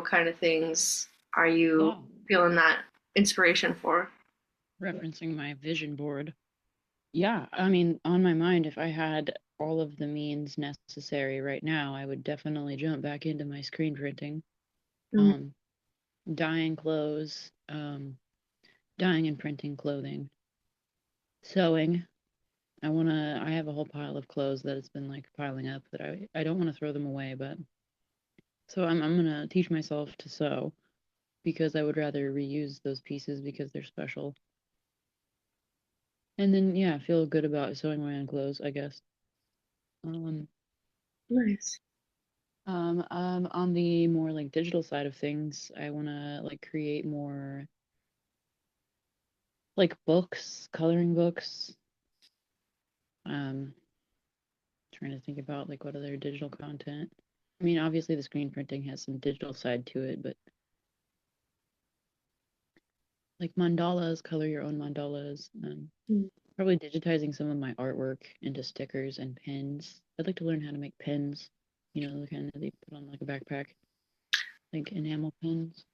kind of things are you Yeah, feeling that inspiration for? referencing my vision board. Yeah, I mean, on my mind, if I had all of the means necessary right now, I would definitely jump back into my screen printing. Mm. Um, Dyeing clothes, dyeing and printing clothing, sewing. I have a whole pile of clothes that has been like piling up that I don't want to throw them away, but so I'm gonna teach myself to sew because I would rather reuse those pieces because they're special. And then yeah, feel good about sewing my own clothes, I guess. Um, Nice. on the more like digital side of things, I wanna like create more like books, coloring books. Um, Trying to think about like what other digital content. I mean, obviously the screen printing has some digital side to it, but like mandalas, color your own mandalas. Mm. Probably digitizing some of my artwork into stickers and pins. I'd like to learn how to make pins, the kind that they put on like a backpack, like enamel pins.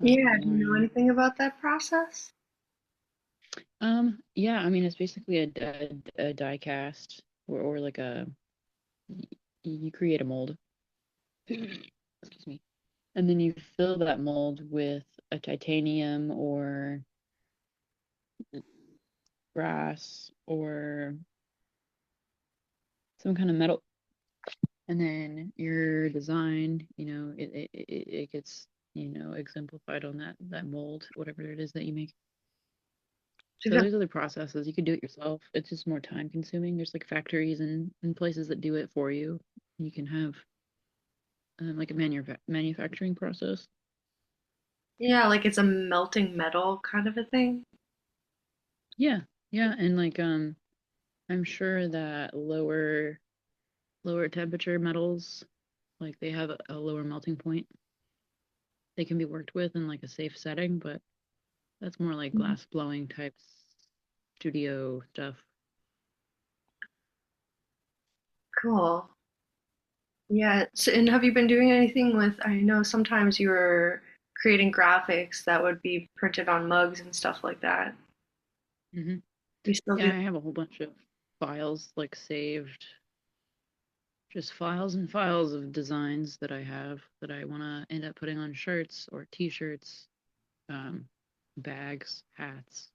Yeah, do you know Learning. anything about that process? Yeah, I mean, it's basically a die cast or like you create a mold. Excuse me. And then you fill that mold with a titanium or brass or some kind of metal. And then your design, it gets, exemplified on that mold, whatever it is that you make. So there's other processes. You can do it yourself. It's just more time consuming. There's like factories and places that do it for you. You can have like a manufacturing process. Yeah, like it's a melting metal kind of a thing. Yeah, yeah, and like I'm sure that lower temperature metals, like they have a lower melting point. They can be worked with in like a safe setting, but that's more like Mhm. glass blowing type studio stuff. Cool. Yeah, so, and have you been doing anything with, I know sometimes you were creating graphics that would be printed on mugs and stuff like that. hmm We still Yeah, do. I have a whole bunch of files like saved, just files and files of designs that I have that I want to end up putting on shirts or t-shirts, um, bags, hats.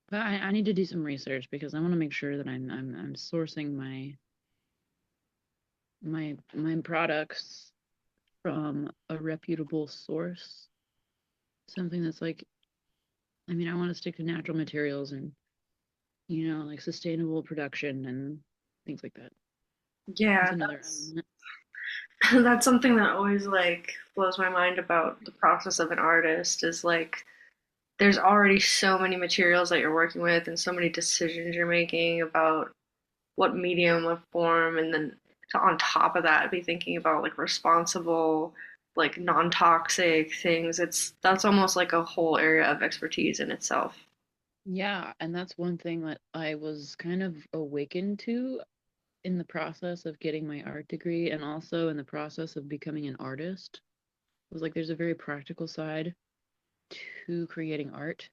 But I need to do some research because I want to make sure that I'm sourcing my products from a reputable source. Something that's like, I mean, I want to stick to natural materials and, like sustainable production and things like that. That's Yeah, another element. that's something that always like blows my mind about the process of an artist is like there's already so many materials that you're working with and so many decisions you're making about what medium, what form, and then on top of that, be thinking about like responsible, like non-toxic things. That's almost like a whole area of expertise in itself. Yeah, and that's one thing that I was kind of awakened to in the process of getting my art degree and also in the process of becoming an artist. It was like there's a very practical side to creating art.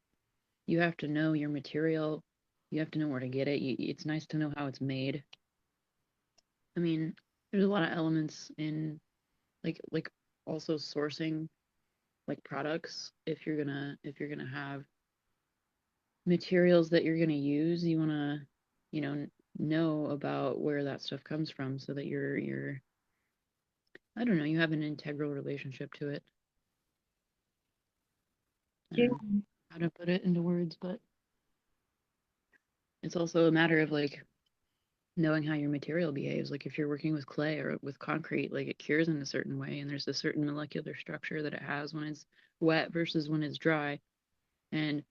You have to know your material, you have to know where to get it. It's nice to know how it's made. I mean, there's a lot of elements in like also sourcing like products if you're gonna have materials that you're gonna use, you wanna, know about where that stuff comes from so that you're I don't know, you have an integral relationship to it. I don't Yeah. know how to put it into words, but it's also a matter of like knowing how your material behaves. Like if you're working with clay or with concrete, like it cures in a certain way, and there's a certain molecular structure that it has when it's wet versus when it's dry. And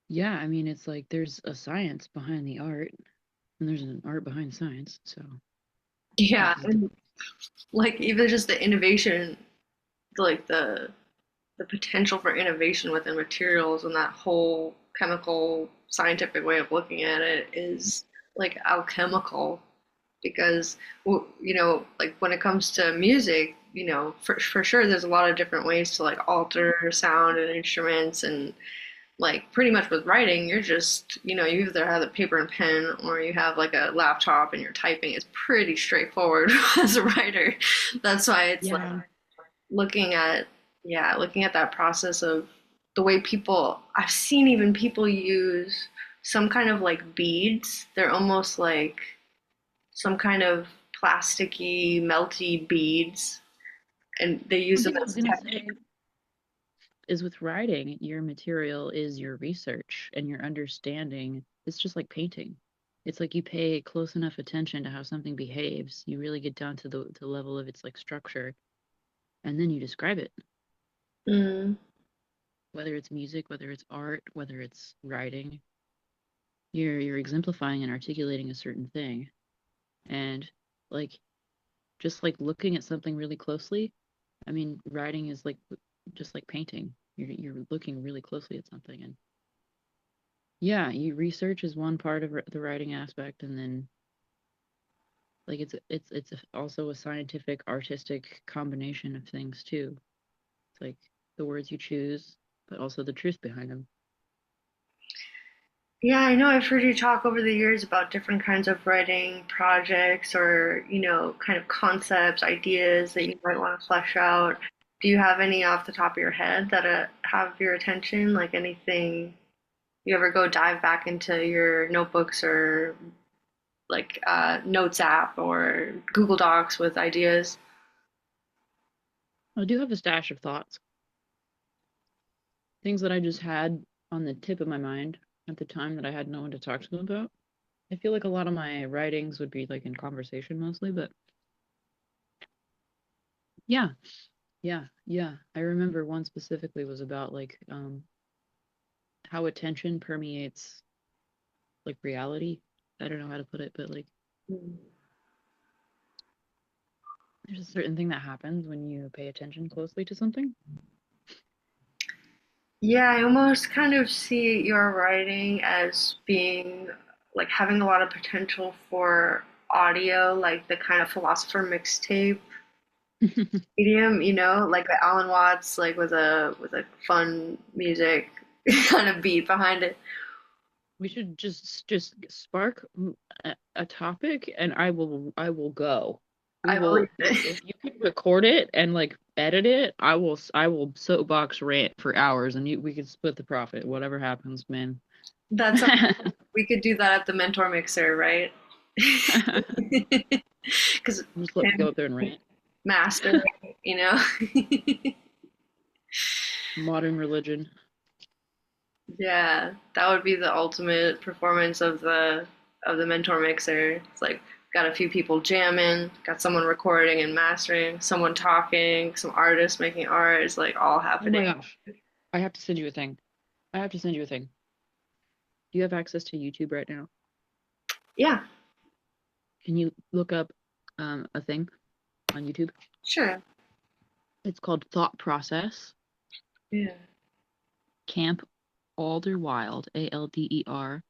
yeah, I mean, it's like there's a science behind the art, and there's an art behind science. So it Yeah, just and like even just the innovation, like the potential for innovation within materials and that whole chemical scientific way of looking at it is like alchemical because like when it comes to music for sure there's a lot of different ways to like alter sound and instruments, and like pretty much with writing, you're just, you either have a paper and pen or you have like a laptop and you're typing. It's pretty straightforward as a writer. That's why it's like Yeah. looking at, yeah, looking at that process of the way I've seen even people use some kind of like beads. They're almost like some kind of plasticky, melty beads, and they use One them thing I was as gonna technique. say is with writing, your material is your research and your understanding. It's just like painting. It's like you pay close enough attention to how something behaves, you really get down to the level of its like structure, and then you describe it. Mm. Whether it's music, whether it's art, whether it's writing, you're exemplifying and articulating a certain thing. And like just like looking at something really closely, I mean, writing is like just like painting. You're looking really closely at something, and yeah, you research is one part of the writing aspect, and then like also a scientific artistic combination of things too. It's like the words you choose, but also the truth behind them. Yeah, I know I've heard you talk over the years about different kinds of writing projects or, kind of concepts, ideas that you might want to flesh out. Do you have any off the top of your head that have your attention? Like anything you ever go dive back into your notebooks or like Notes app or Google Docs with ideas? I do have a stash of thoughts, things that I just had on the tip of my mind at the time that I had no one to talk to them about. I feel like a lot of my writings would be like in conversation mostly, but yeah, yeah. I remember one specifically was about like how attention permeates like reality. I don't know how to put it, but like there's a certain thing that happens when you pay attention closely to something. Yeah, I almost kind of see your writing as being like having a lot of potential for audio, like the kind of philosopher mixtape medium, like the Alan Watts, like with a fun music kind of beat behind it. We should just spark a topic, and I will go. We I believe will it. if you can record it and like edit it, I will soapbox rant for hours, and we could split the profit. Whatever happens, man. That's We could do that at the Mentor Mixer, right? Because Just let me go him up there and rant. mastering, you know. Modern religion. Yeah, that would be the ultimate performance of the Mentor Mixer. It's like got a few people jamming, got someone recording and mastering, someone talking, some artists making art. It's like all Oh happening. my gosh. I have to send you a thing. I have to send you a thing. Do you have access to YouTube right now? Yeah, Can you look up a thing on YouTube? sure. It's called Thought Process Yeah. Camp Alderwild, Alder,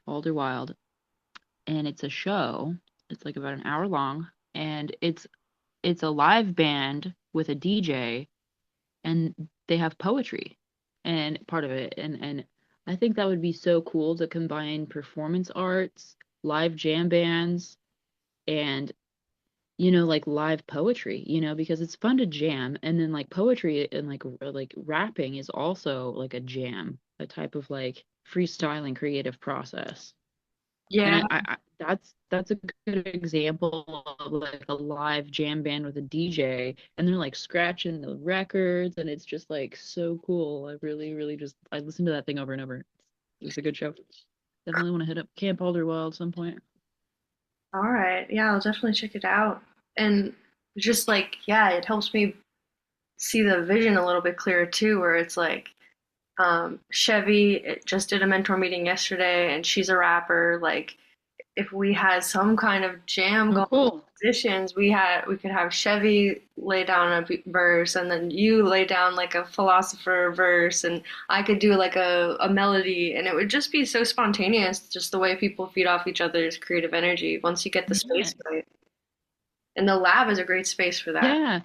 Alderwild, and it's a show. It's like about an hour long, and it's a live band with a DJ, and they have poetry and part of it, and I think that would be so cool to combine performance arts, live jam bands, and like live poetry, because it's fun to jam, and then like poetry and like rapping is also like a jam, a type of like freestyling creative process. And Yeah. that's a good example of like a live jam band with a DJ, and they're like scratching the records, and it's just like so cool. I really, really just I listened to that thing over and over. It's a good show. Definitely want to hit up Camp Alderweireld at some point. All right. Yeah, I'll definitely check it out. And just like, yeah, it helps me see the vision a little bit clearer too, where it's like Chevy just did a mentor meeting yesterday, and she's a rapper. Like, if we had some kind of jam Oh, going cool. with musicians, we could have Chevy lay down a verse, and then you lay down like a philosopher verse, and I could do like a melody, and it would just be so spontaneous, just the way people feed off each other's creative energy once you get the Yeah. space right. And the lab is a great space for that. Yeah,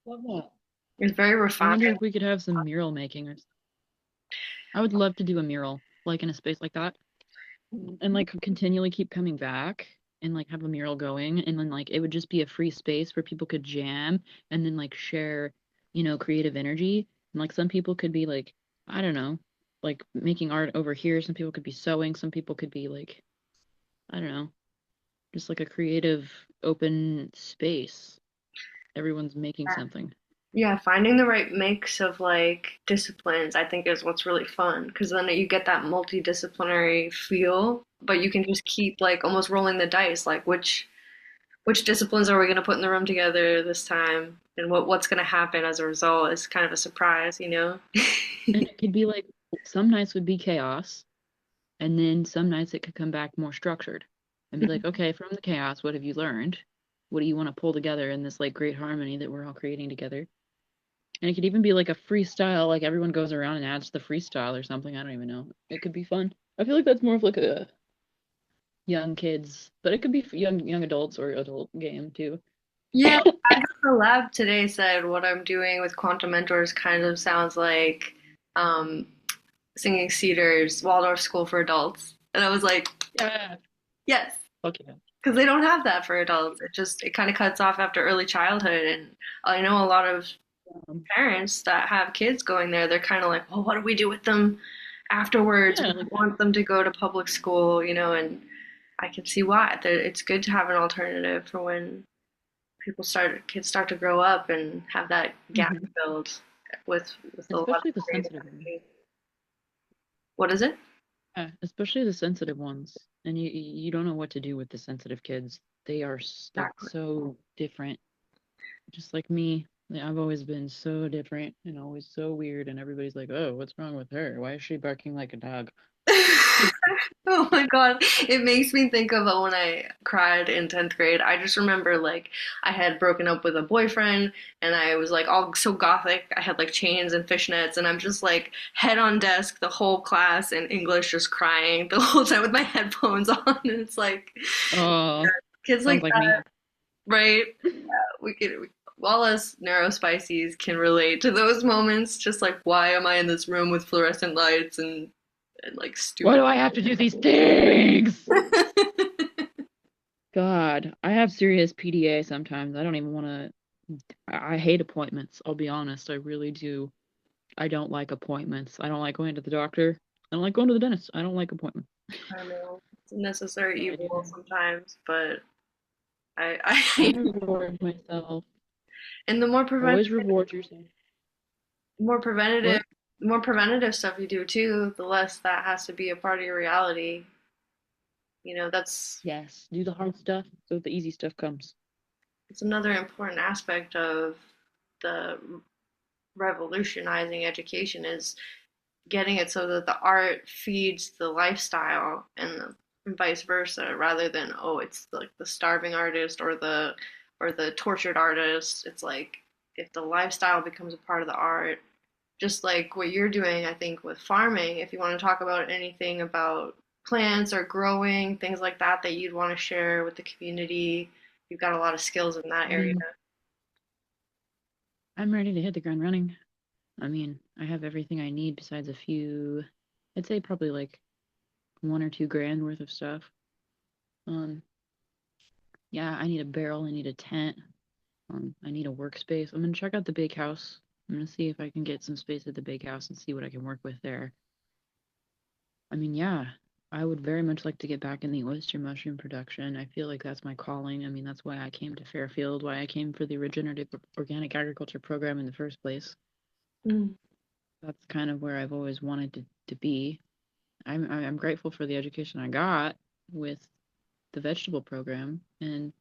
love that. It's very I refined. wonder if we could have some mural making or I would love to do a mural, like in a space like that. And like continually keep coming back and like have a mural going and then like it would just be a free space where people could jam and then like share, creative energy. And like some people could be like, I don't know, like making art over here. Some people could be sewing. Some people could be like, I don't know, just like a creative open space. Everyone's making something. Yeah, finding the right mix of like disciplines, I think is what's really fun because then you get that multidisciplinary feel, but you can just keep like almost rolling the dice, like which disciplines are we going to put in the room together this time, and what's going to happen as a result is kind of a surprise, you know? And it could be like some nights would be chaos. And then some nights it could come back more structured and be like, okay, from the chaos, what have you learned? What do you want to pull together in this like great harmony that we're all creating together? And it could even be like a freestyle, like everyone goes around and adds the freestyle or something. I don't even know. It could be fun. I feel like that's more of like a young kids, but it could be for young adults or adult game too. Yeah, I got the lab today said what I'm doing with Quantum Mentors kind of sounds like um, singing Cedar's Waldorf School for Adults. And I was like, Yeah. yes, Okay. because they don't have that for adults. It kind of cuts off after early childhood. And I know a lot of parents that have kids going there, they're kind of like, well, what do we do with them afterwards? We Yeah, don't like want them to go to public school, you know, and I can see why. It's good to have an alternative for when kids start to grow up and have that gap mhm. filled with a lot of Especially the creative sensitive ones. energy. What is it? Yeah, especially the sensitive ones. And you don't know what to do with the sensitive kids. They are like Exactly. so different, just like me. I've always been so different and always so weird, and everybody's like, "Oh, what's wrong with her? Why is she barking like a dog?" Oh my God. It makes me think of when I cried in 10th grade. I just remember like I had broken up with a boyfriend and I was like all so gothic. I had like chains and fishnets and I'm just like head on desk the whole class in English just crying the whole time with my headphones on. And it's like Oh, kids like sounds like me. that, right? We could all us neurospicies can relate to those moments. Just like why am I in this room with fluorescent lights and like Why stupid. do I have to do these things? God, I have serious PDA sometimes. I don't even want to. I hate appointments. I'll be honest. I really do. I don't like appointments. I don't like going to the doctor. I don't like going to the dentist. I don't like appointments. I don't know. It's a necessary But I do evil them. sometimes, but I I hate reward myself. and the Always reward yourself. more preventative What? more preventative stuff you do too, the less that has to be a part of your reality. You know, Yes. Do the hard stuff so the easy stuff comes. it's another important aspect of the revolutionizing education is getting it so that the art feeds the lifestyle and vice versa rather than oh it's like the starving artist or the tortured artist. It's like if the lifestyle becomes a part of the art, just like what you're doing, I think, with farming, if you want to talk about anything about plants or growing, things like that, that you'd want to share with the community, you've got a lot of skills in that I area. mean, I'm ready to hit the ground running. I mean, I have everything I need besides a few, I'd say probably like 1 or 2 grand worth of stuff. Um, yeah, I need a barrel, I need a tent, I need a workspace. I'm gonna check out the big house. I'm gonna see if I can get some space at the big house and see what I can work with there. I mean, yeah, I would very much like to get back in the oyster mushroom production. I feel like that's my calling. I mean, that's why I came to Fairfield, why I came for the regenerative organic agriculture program in the first place. Mm. That's kind of where I've always wanted to be. I'm grateful for the education I got with the vegetable program, and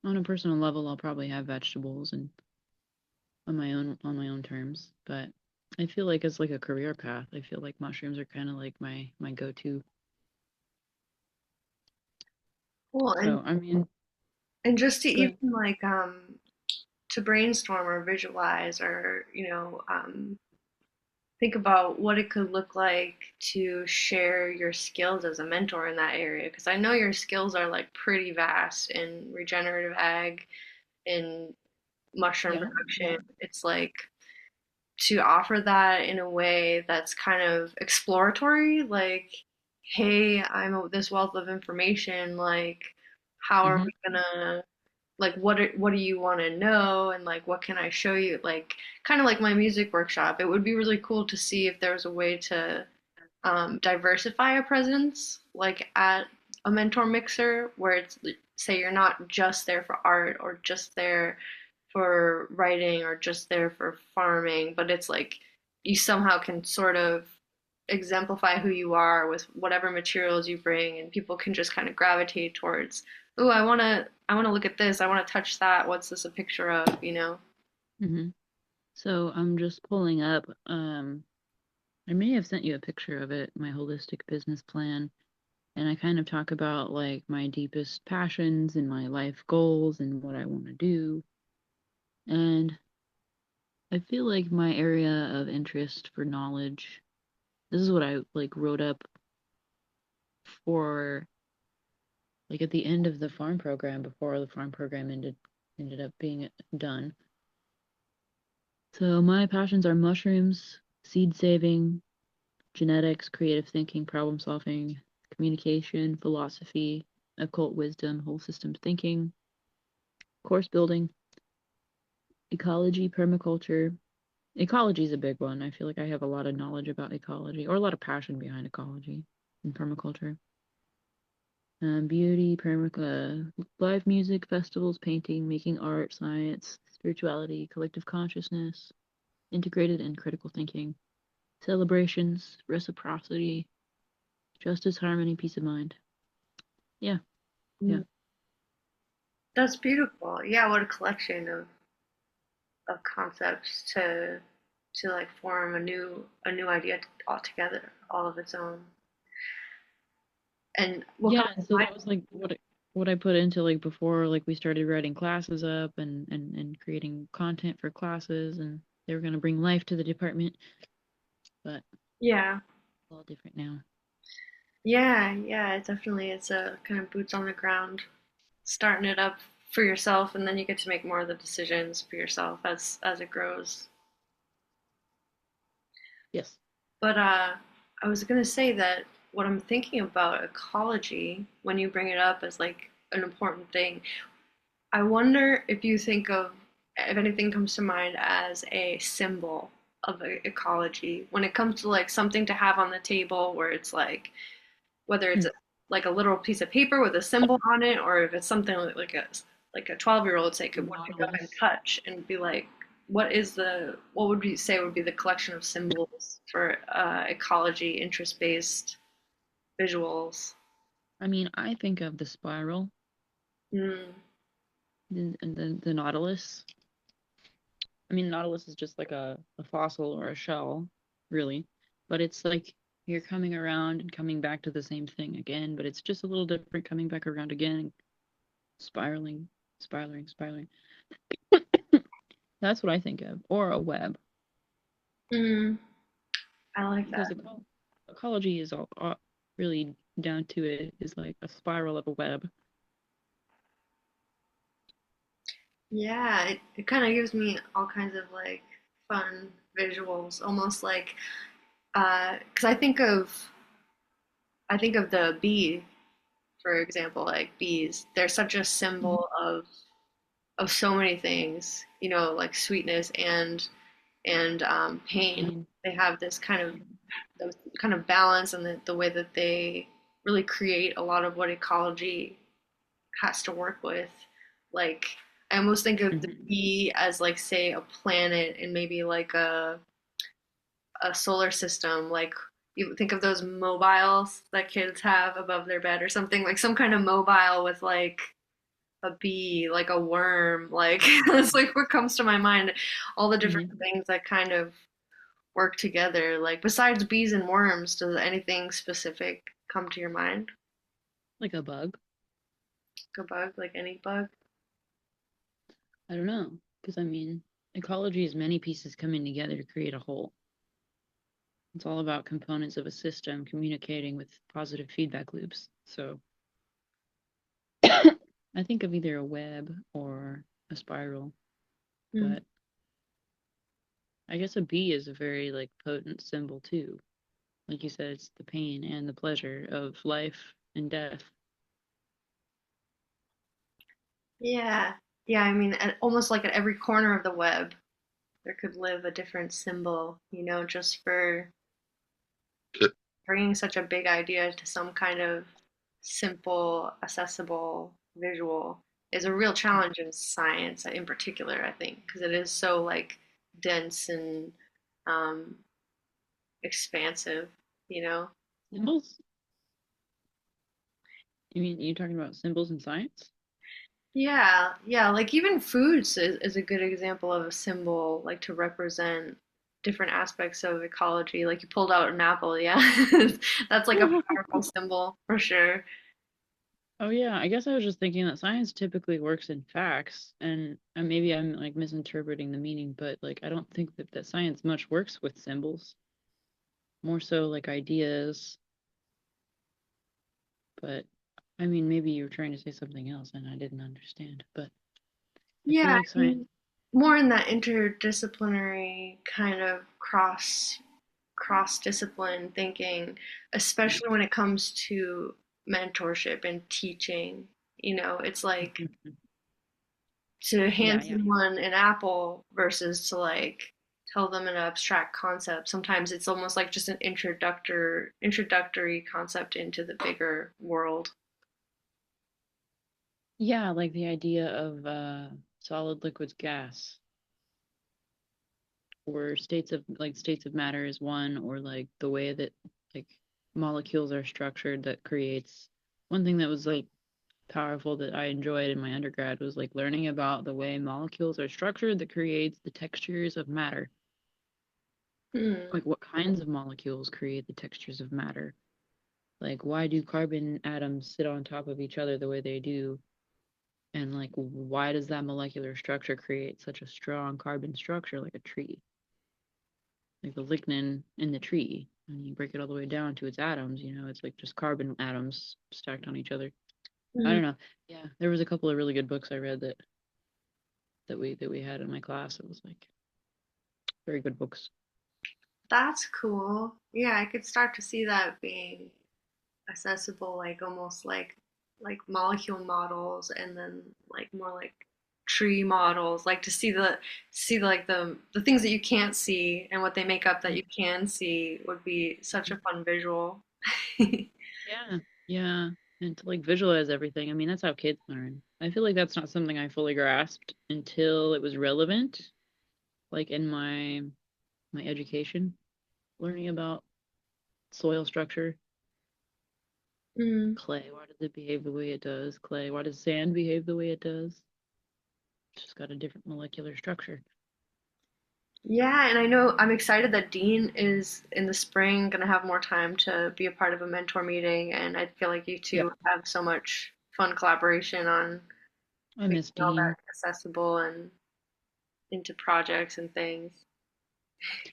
on a personal level, I'll probably have vegetables and on my own terms. But I feel like it's like a career path. I feel like mushrooms are kind of like my go-to. Cool. So I mean, And just to good. even like to brainstorm or visualize or think about what it could look like to share your skills as a mentor in that area because I know your skills are like pretty vast in regenerative ag, in mushroom Yeah, production. yeah. It's like to offer that in a way that's kind of exploratory, like, hey, this wealth of information, like, how are Mm-hmm. we gonna, like, what do you want to know, and like, what can I show you, like, kind of like my music workshop. It would be really cool to see if there was a way to diversify a presence, like at a mentor mixer, where it's, say, you're not just there for art or just there for writing or just there for farming, but it's like you somehow can sort of exemplify who you are with whatever materials you bring, and people can just kind of gravitate towards, oh, I want to look at this, I want to touch that, what's this a picture of, you know? Mm-hmm. So I'm just pulling up. I may have sent you a picture of it, my holistic business plan, and I kind of talk about like my deepest passions and my life goals and what I want to do. And I feel like my area of interest for knowledge, this is what I like wrote up for like at the end of the farm program before the farm program ended up being done. So my passions are mushrooms, seed saving, genetics, creative thinking, problem solving, communication, philosophy, occult wisdom, whole system thinking, course building, ecology, permaculture. Ecology is a big one. I feel like I have a lot of knowledge about ecology, or a lot of passion behind ecology and permaculture. Beauty, live music, festivals, painting, making art, science, spirituality, collective consciousness, integrated and critical thinking, celebrations, reciprocity, justice, harmony, peace of mind. Yeah, yeah. Mm. That's beautiful. Yeah, what a collection of concepts to like form a new idea altogether, all of its own. And what Yeah, comes and to so mind? that was like what I put into like before like we started writing classes up and creating content for classes and they were gonna bring life to the department, but Yeah, it's all different now. yeah, yeah. It definitely it's a kind of boots on the ground, starting it up for yourself, and then you get to make more of the decisions for yourself as it grows. Yes. But I was gonna say that what I'm thinking about ecology when you bring it up as like an important thing, I wonder if you think of, if anything comes to mind as a symbol of ecology when it comes to like something to have on the table, where it's like, whether it's Mm. like a literal piece of paper with a symbol on it, or if it's something like a 12-year-old, say, could pick up and Nautilus. touch and be like, what would you say would be the collection of symbols for ecology, interest-based visuals? I mean, I think of the spiral, Mm, the nautilus. I mean, nautilus is just like a fossil or a shell, really, but it's like you're coming around and coming back to the same thing again, but it's just a little different coming back around again, spiraling, spiraling. That's what I think of, or a web, mm, I like because that. ecology is all really down to it is like a spiral of a web. Yeah, it kind of gives me all kinds of like fun visuals, almost like, because I think of the bee, for example, like bees. They're such a Hmm. symbol of so many things, like sweetness and pain. Pain. They have this kind of balance, and the way that they really create a lot of what ecology has to work with. Like, I almost think of the Hmm. bee as, like, say, a planet and maybe like a solar system. Like, you think of those mobiles that kids have above their bed or something, like some kind of mobile with like a bee, like a worm, like that's like what comes to my mind. All the different Hmm. things that kind of work together. Like, besides bees and worms, does anything specific come to your mind? Like a bug. Like a bug, like any bug? I don't know, because I mean, ecology is many pieces coming together to create a whole. It's all about components of a system communicating with positive feedback loops. So I think of either a web or a spiral. Mm. But I guess a bee is a very like potent symbol too. Like you said, it's the pain and the pleasure of life and death. Yeah. Yeah, I mean, almost like at every corner of the web, there could live a different symbol, just for bringing such a big idea to some kind of simple, accessible visual is a real challenge in science in particular, I think, because it is so like dense and um, expansive, you know? Symbols? You mean you talking about symbols in science? Yeah, yeah, like even foods is a good example of a symbol, like to represent different aspects of ecology. Like you pulled out an apple, yeah. That's like a powerful symbol for sure. Oh yeah, I guess I was just thinking that science typically works in facts, and maybe I'm like misinterpreting the meaning, but like I don't think that science much works with symbols. More so like ideas, but I mean maybe you were trying to say something else and I didn't understand. But I feel Yeah, like I science. mean, more in that interdisciplinary kind of cross discipline thinking, especially when it comes to mentorship and teaching. It's like to Yeah, hand yeah. someone an apple versus to like tell them an abstract concept. Sometimes it's almost like just an introductory concept into the bigger world. Yeah, like the idea of solid liquids gas or states of matter is one, or like the way that like molecules are structured that creates one thing that was like powerful that I enjoyed in my undergrad was like learning about the way molecules are structured that creates the textures of matter. Hmm. Like what kinds of molecules create the textures of matter? Like why do carbon atoms sit on top of each other the way they do? And like why does that molecular structure create such a strong carbon structure like a tree? Like the lignin in the tree. And you break it all the way down to its atoms, it's like just carbon atoms stacked on each other. I Hmm. don't know. Yeah, there was a couple of really good books I read that we had in my class. It was like very good books. That's cool. Yeah, I could start to see that being accessible, like almost like molecule models, and then like more like tree models, like to see like the things that you can't see and what they make up that you can see would be such a fun visual. Yeah, yeah. And to like visualize everything. I mean, that's how kids learn. I feel like that's not something I fully grasped until it was relevant, like in my education, learning about soil structure. Mm. Clay, why does it behave the way it does? Clay, why does sand behave the way it does? It's just got a different molecular structure. Yeah, and I know I'm excited that Dean is in the spring gonna have more time to be a part of a mentor meeting, and I feel like you Yep. two have so much fun collaboration on I making miss all that Dean. accessible and into projects and things.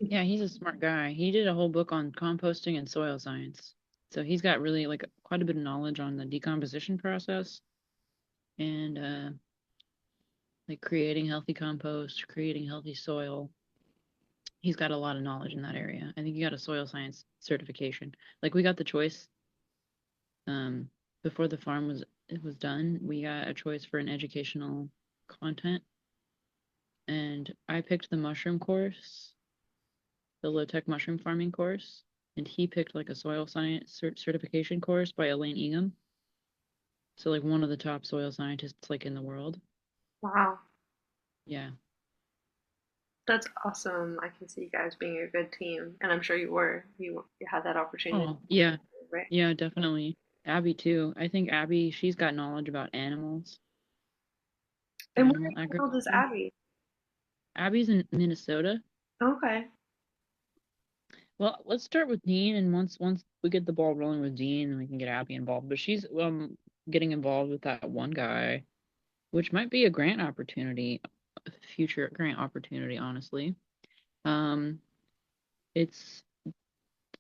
Yeah, he's a smart guy. He did a whole book on composting and soil science. So he's got really like quite a bit of knowledge on the decomposition process and like creating healthy compost, creating healthy soil. He's got a lot of knowledge in that area. I think he got a soil science certification. Like we got the choice um before the farm was it was done, we got a choice for an educational content and I picked the mushroom course, the low tech mushroom farming course, and he picked like a soil science certification course by Elaine Ingham. So like one of the top soil scientists like in the world. Wow, Yeah. that's awesome. I can see you guys being a good team, and I'm sure you were. You had that opportunity, Oh, yeah. right? Yeah, definitely. Abby too. I think Abby, she's got knowledge about animals, And where in animal the world is agriculture. Abby? Abby's in Minnesota. Okay. Well, let's start with Dean, and once we get the ball rolling with Dean, we can get Abby involved. But she's getting involved with that one guy, which might be a grant opportunity, a future grant opportunity, honestly. Um, it's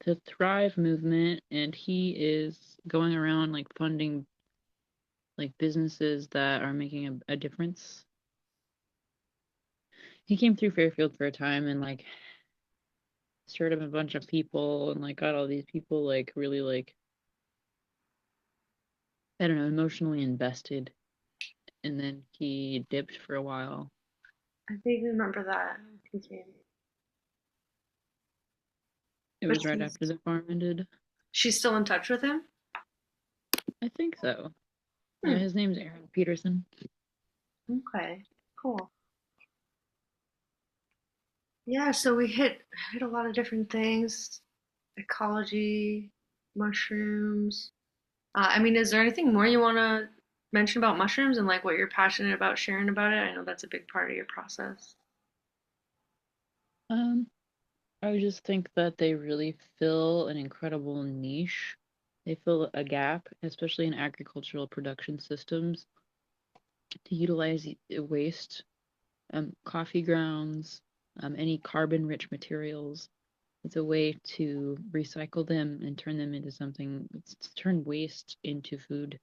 the Thrive movement, and he is going around like funding like businesses that are making a difference he came through Fairfield for a time and like stirred up a bunch of people and like got all these people like really like I don't know, emotionally invested. And then he dipped for a while. I vaguely remember that he came, It but was right after the farm ended. she's still in touch with him. I think so. Yeah, Hmm. his name's Aaron Peterson. Okay. Cool. Yeah. So we hit a lot of different things: ecology, mushrooms. I mean, is there anything more you want to mention about mushrooms and like what you're passionate about sharing about it? I know that's a big part of your process. Um, I would just think that they really fill an incredible niche. They fill a gap, especially in agricultural production systems, to utilize waste, coffee grounds, any carbon-rich materials. It's a way to recycle them and turn them into something, to turn waste into food,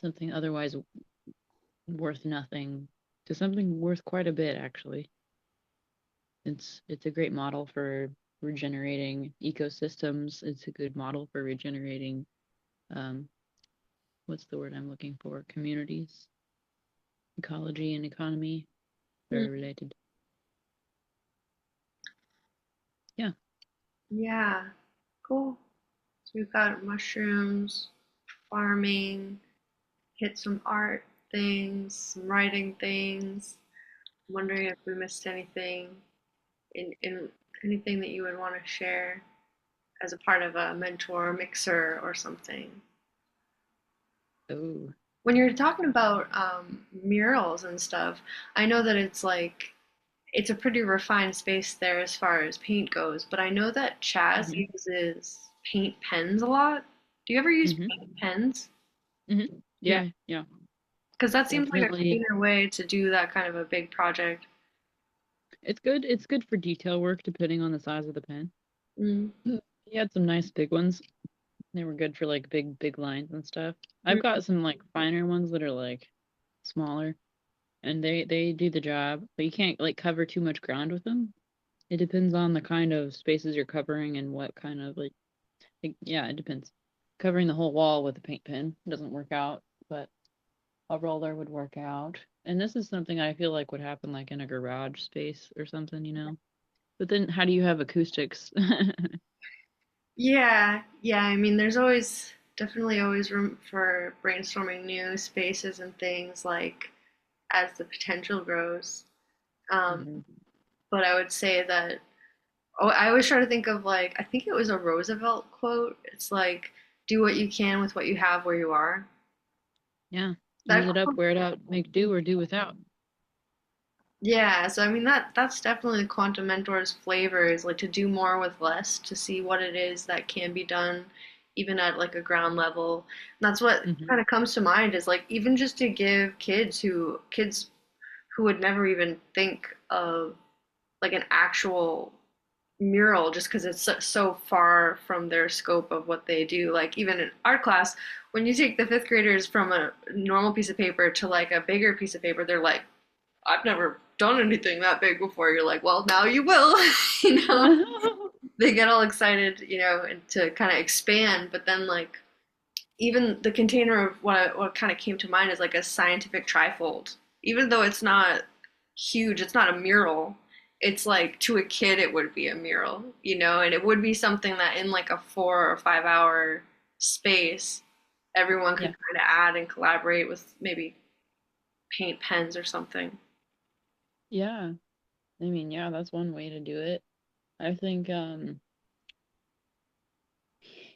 something otherwise worth nothing, to something worth quite a bit, actually. It's a great model for regenerating ecosystems. It's a good model for regenerating um, what's the word I'm looking for? Communities, ecology and economy, Mm. very related. Yeah. Yeah. Cool. So we've got mushrooms, farming, hit some art things, some writing things. I'm wondering if we missed anything in anything that you would want to share as a part of a mentor mixer or something. Oh. When you're talking about murals and stuff, I know that it's a pretty refined space there as far as paint goes, but I know that Chaz Hmm. uses paint pens a lot. Do you ever use Hmm. paint pens? Hmm. Yeah, Yeah, yeah, because that seems like a definitely. cleaner way to do that kind of a big project. It's good. It's good for detail work, depending on the size of the pen. Mm. He had some nice big ones. They were good for like big lines and stuff. I've Mm. got some like finer ones that are like smaller, and they do the job, but you can't like cover too much ground with them. It depends on the kind of spaces you're covering and what kind of like yeah, it depends. Covering the whole wall with a paint pen doesn't work out, but a roller would work out. And this is something I feel like would happen like in a garage space or something, you know. But then how do you have acoustics? Yeah, yeah. I mean, there's always definitely always room for brainstorming new spaces and things like as the potential grows. Um, Hmm. but I would say that I always try to think of like I think it was a Roosevelt quote. It's like do what you can with what you have where you are. Yeah. Use That it up, quote, wear it out, make do or do without. yeah. So I mean that's definitely the quantum mentor's flavor is like to do more with less, to see what it is that can be done even at like a ground level. And that's what Hmm. kind of comes to mind is like even just to give kids who would never even think of like an actual mural just because it's so far from their scope of what they do. Like even in art class, when you take the fifth graders from a normal piece of paper to like a bigger piece of paper, they're like, I've never done anything that big before. You're like, well, now you will. you know, they get all excited, and to kind of expand, but then like even the container of what kind of came to mind is like a scientific trifold. Even though it's not huge, it's not a mural. It's like to a kid, it would be a mural, and it would be something that in like a 4 or 5 hour space, everyone could Yeah. kind of add and collaborate with maybe paint pens or something. Yeah. I mean, yeah, that's one way to do it. I think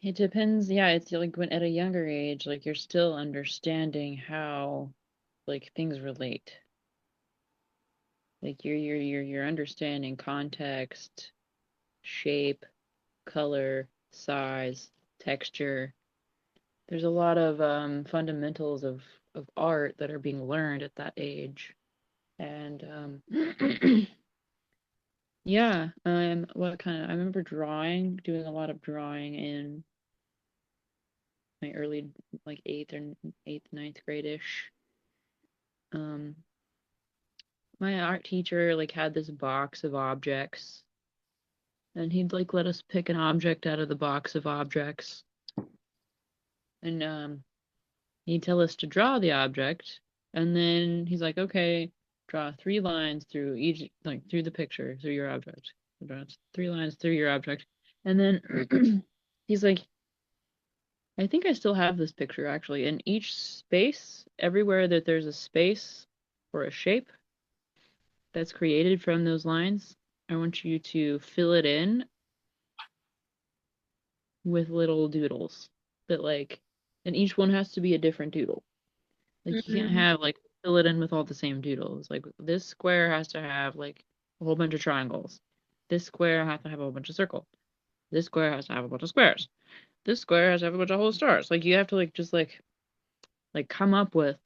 it depends. Yeah, it's like when at a younger age, like you're still understanding how like things relate. Like you're understanding context, shape, color, size, texture. There's a lot of fundamentals of art that are being learned at that age. And yeah, what kind of I remember doing a lot of drawing in my early like eighth, ninth grade-ish. Um, my art teacher like had this box of objects, and he'd like let us pick an object out of the box of objects, and he'd tell us to draw the object, and then he's like, okay, draw 3 lines through each, like through the picture, through your object. Draw 3 lines through your object, and then he's like, I think I still have this picture actually. In each space, everywhere that there's a space or a shape that's created from those lines, I want you to fill it in with little doodles that like, and each one has to be a different doodle. Like you can't Mm-hmm. have like fill it in with all the same doodles. Like this square has to have like a whole bunch of triangles. This square has to have a whole bunch of circles. This square has to have a bunch of squares. This square has to have a bunch of whole stars. Like you have to like just like come up with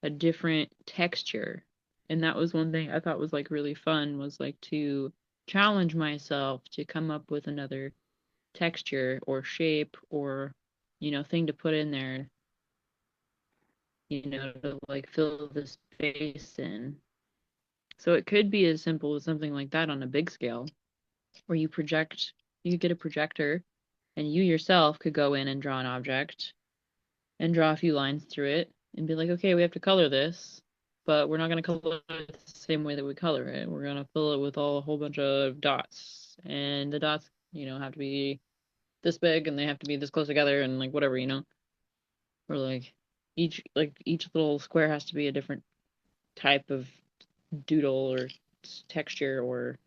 a different texture. And that was one thing I thought was like really fun was like to challenge myself to come up with another texture or shape or thing to put in there, to like fill the space in. So it could be as simple as something like that on a big scale, where you could get a projector and you yourself could go in and draw an object and draw a few lines through it and be like, okay, we have to color this, but we're not going to color it the same way that we color it. We're going to fill it with a whole bunch of dots. And the dots, have to be this big and they have to be this close together and like whatever. Or like each little square has to be a different type of doodle or texture or